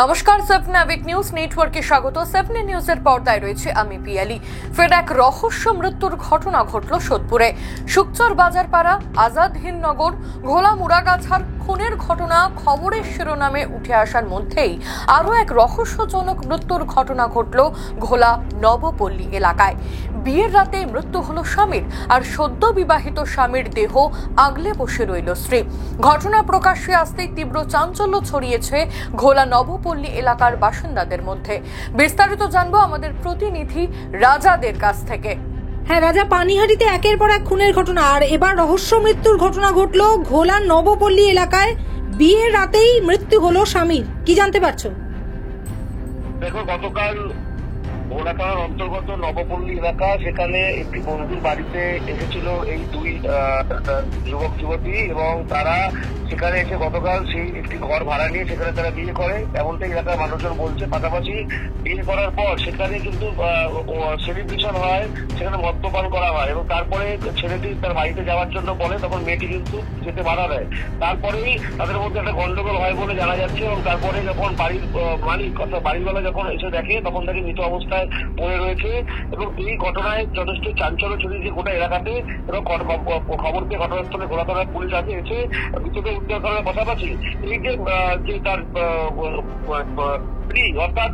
নমস্কার, সেভনাবিক নিউজ নেটওয়ার্কে স্বাগত। সেভনে নিউজের পর্দায় রয়েছে আমি পিয়ালি। ফের এক রহস্য মৃত্যুর ঘটনা ঘটল সোদপুরে। শুকচর বাজারপাড়া, আজাদ হিন্দ নগর, ঘোলা মুড়াগাছার খুনের ঘটনা খবরের শিরোনামে উঠে আসার মধ্যেই আরও এক রহস্যজনক মৃত্যুর ঘটনা ঘটল ঘোলা নবপল্লী এলাকায়। বিয়ের রাতে মৃত্যু হলো স্বামীর, আর সদ্য বিবাহিত স্বামীর দেহ আগলে বসে রইল স্ত্রী। ঘটনা প্রকাশ্যে আসতেই তীব্র চাঞ্চল্য ছড়িয়েছে ঘোলা নবপল্লী এলাকার বাসিন্দাদের মধ্যে। বিস্তারিত জানবো আমাদের প্রতিনিধি রাজাদের কাছ থেকে। হ্যাঁ রাজা, পানিহাটিতে একের পর এক খুনের ঘটনা, আর এবার রহস্য মৃত্যুর ঘটনা ঘটলো ঘোলা নবপল্লী এলাকায়। বিয়ের রাতেই মৃত্যু হলো স্বামীর, কি জানতে পারছো? দেখো, গতকাল ভোলা থানার অন্তর্গত নবপল্লী এলাকা, সেখানে একটি বন্ধুর বাড়িতে এসেছিল এই দুই যুবক যুবতী, এবং তারা সেখানে এসে গতকাল সেই একটি ঘর ভাড়া নিয়ে সেখানে তারা বিয়ে করে, এমনটাই এলাকার মানুষজন বলছে। পাশাপাশি বিয়ে করার পর সেখানে কিন্তু সেলিব্রেশন হয়, সেখানে মদ্যপান করা হয়, এবং তারপরে ছেলেটি তার বাড়িতে যাওয়ার জন্য বলে, তখন মেয়েটি কিন্তু যেতে বাধা দেয়। তারপরেই তাদের মধ্যে একটা গন্ডগোল হয় বলে জানা যাচ্ছে, এবং তারপরে যখন বাড়ির মালিক অর্থাৎ বাড়িওয়ালা যখন এসে দেখে, তখন তাকে মৃত অবস্থায় পড়ে রয়েছে। এবং এই ঘটনায় যথেষ্ট চাঞ্চল্য ছড়িয়েছে গোটা এলাকাতে, এবং খবর পেয়ে ঘটনাস্থলে ঘোলা থানার পুলিশ আছে এসে মৃতদেহ উদ্ধার করার পাশাপাশি এই যে তার অর্থাৎ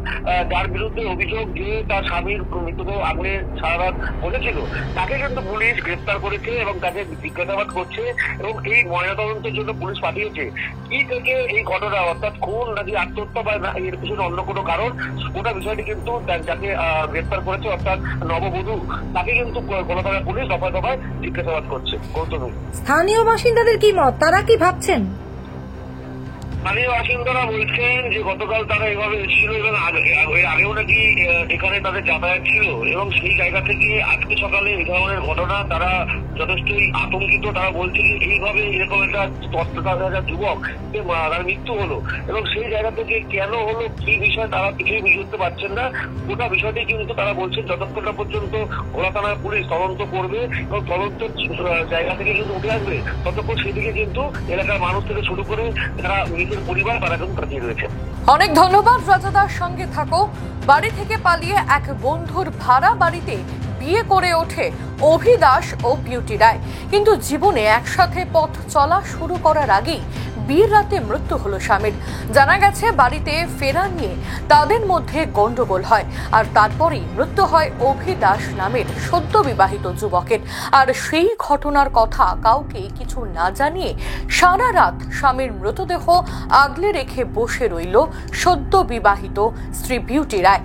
যার বিরুদ্ধে অভিযোগ যে তার স্বামীর মৃতদেহ আগলে সারা রাত বসেছিল, তাকে কিন্তু পুলিশ গ্রেফতার করেছে এবং তাকে জিজ্ঞাসাবাদ করছে, এবং এই ময়নাতদন্তের জন্য পুলিশ পাঠিয়েছে। কি থেকে এই ঘটনা, অর্থাৎ খুন নাকি আত্মহত্যা বা এর পিছনে অন্য কোনো কারণ, গোটা বিষয়টি কিন্তু যাকে গ্রেফতার করেছে অর্থাৎ নববধূ, তাকে কিন্তু কলকাতা পুলিশ দফায় দফায় জিজ্ঞাসাবাদ করছে। গৌতম, স্থানীয় বাসিন্দাদের কি মত, তারা কি ভাবছেন? স্থানীয় বাসিন্দারা বলছেন যে গতকাল তারা এভাবে এসেছিল, এবং আগেও নাকি এখানে তাদের যাতায়াত ছিল, এবং সেই জায়গা থেকে আজকে সকালে এই ধরনের ঘটনা তারা যথেষ্টই আতঙ্কিত। তারা বলছে যে এইভাবে এরকম একটা 10,000 যুবক তার মৃত্যু হলো, এবং সেই জায়গা থেকে কেন হলো, কি বিষয় তারা কিছুই বুঝতে পারছেন না। গোটা বিষয়টি কিন্তু তারা বলছেন যতক্ষণ না পর্যন্ত ভোলা থানার পুলিশ তদন্ত করবে এবং তদন্তের জায়গা থেকে কিন্তু উঠে আসবে, ততক্ষণ সেদিকে কিন্তু এলাকার মানুষ থেকে শুরু করে যারা পরিবার তারা কিন্তু তাকিয়ে রয়েছে। অনেক ধন্যবাদ রাজাদার সঙ্গে থাকো। বাড়ি থেকে পালিয়ে এক বন্ধুর ভাড়া বাড়িতে বিয়ে করে ওঠে অভিদাস ও বিউটি রায়, কিন্তু জীবনে একসাথে পথ চলা শুরু করার আগেই বিয়ের রাতে মৃত্যু হলো স্বামীর। জানা গেছে বাড়িতে ফেরা নিয়ে তাদের মধ্যে গন্ডগোল হয়, আর তারপরেই মৃত্যু হয় অভিদাস নামের সদ্য বিবাহিত যুবকের। আর সেই ঘটনার কথা কাউকে কিছু না জানিয়ে সারা রাত স্বামীর মৃতদেহ আগলে রেখে বসে রইল সদ্য বিবাহিত স্ত্রী বিউটি রায়।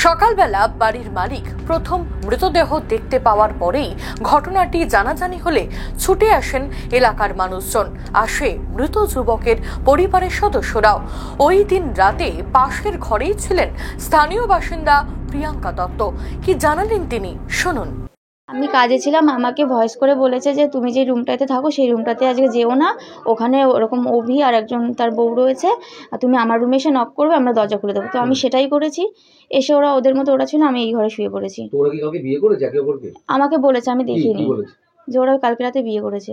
সকালবেলা বাড়ির মালিক প্রথম মৃতদেহ দেখতে পাওয়ার পরেই ঘটনাটি জানাজানি হলে ছুটে আসেন এলাকার মানুষজন, আসে মৃত যুবকের পরিবারের সদস্যরাও। ওই দিন রাতে পাশের ঘরেই ছিলেন স্থানীয় বাসিন্দা প্রিয়াঙ্কা দত্ত। কি জানালেন তিনি, শুনুন। আমি কাজে ছিলাম, আমাকে ভয়েস করে বলেছে যে তুমি যে রুমটাতে থাকো সেই রুমটাতে আজকে যেও না, ওখানে ওরকম অভি আর একজন তার বউ রয়েছে, আর তুমি আমার রুমে এসে নক করবে, আমরা দরজা খুলে দেবো। তো আমি সেটাই করেছি। এসে ওরা ওদের মতো ওরা ছিল, আমি এই ঘরে শুয়ে পড়েছি। আমাকে বলেছে, আমি দেখিনি, যে ওরা কালকে রাতে বিয়ে করেছে।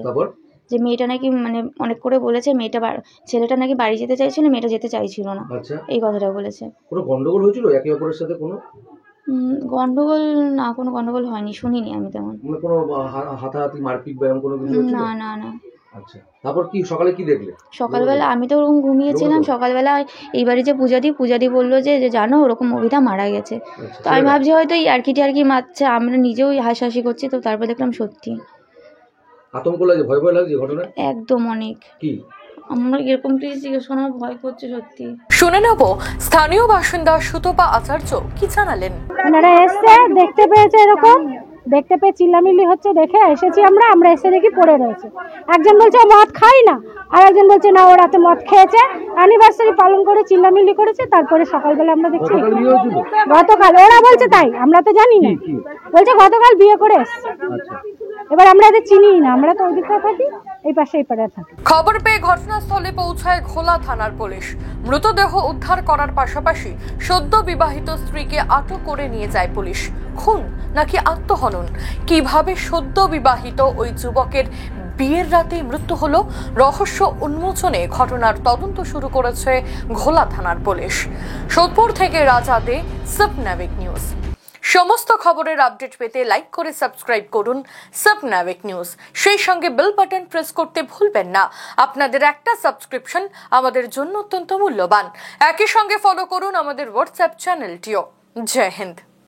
যে মেয়েটা নাকি মানে অনেক করে বলেছে, ছেলেটা নাকি বাড়ি যেতে চাইছিল, মেয়েটা যেতে চাইছিল না, এই কথাটা বলেছে। কোনো গন্ডগোল হয়েছিল একে অপরের সাথে? কোনো গন্ডগোল না, কোনো গন্ডগোল হয়নি, শুনিনি আমি তেমন। কোনো হাতাহাতি মারপিট বা এরকম কোনো কিছু হয়েছিল? না না না। আচ্ছা, তারপর কি সকালে কি দেখলে? সকালবেলা আমি তো ওরকম ঘুমিয়েছিলাম। সকালবেলা এই বাড়ি যে পূজাদি বললো যে জানো ওরকম অভিদা মারা গেছে। তো আমি ভাবছি হয়তো এই আর কি মারছে, আমরা নিজেও হাসাহাসি করছি। তো তারপর দেখলাম সত্যি। আতঙ্ক লাগে, ভয় লাগছে ঘটনা? একদম অনেক। কি আমরা এরকম প্লিজ জিজ্ঞেস করা, ভয় করছে সত্যি। শুনে নেব স্থানীয় বাসিন্দা সুতপা আচার্য কি জানালেন। ওনারা এসে দেখতে পেয়েছে, এরকম দেখতে পেয়ে চিল্লামিল্লি হচ্ছে দেখে এসেছি আমরা এসে দেখি পড়ে রয়েছে। একজন বলছে মদ খাই না, আর একজন বলছে না ও রাতে মদ খেয়েছে, অ্যানিভার্সারি পালন করে চিল্লামিল্লি করেছে। তারপরে সকালবেলা আমরা দেখছি গতকাল, ওরা বলছে তাই, আমরা তো জানি না, বলছে গতকাল বিয়ে করে এসছে। এবার আমরা এদের চিনি না, আমরা তো ওই দিকটা থাকি, এই পাশে এই পাড়ে থাকি। খবর পেয়ে ঘটনাস্থলে পৌঁছায় ঘোলা থানার পুলিশ। মৃতদেহ উদ্ধার করার পাশাপাশি সদ্য বিবাহিত স্ত্রীকে আটক করে নিয়ে যায় পুলিশ। খুন নাকি আত্মহনন, কিভাবে সদ্য বিবাহিত ওই যুবকের বিয়ের রাতেই মৃত্যু হলো। রহস্য উন্মোচনে ঘটনার তদন্ত শুরু করেছে ঘোলা থানার পুলিশ। সোদপুর থেকে রাজা দে, সাবনাভিক নিউজ। সমস্ত খবরের আপডেট পেতে লাইক করে সাবস্ক্রাইব করুন সাবনাভিক নিউজ। সেই সঙ্গে বেল বাটন প্রেস করতে ভুলবেন না। আপনাদের একটা সাবস্ক্রিপশন আমাদের জন্য অত্যন্ত মূল্যবান। একই সঙ্গে ফলো করুন আমাদের হোয়াটসঅ্যাপ চ্যানেলটিও। জয় হিন্দ।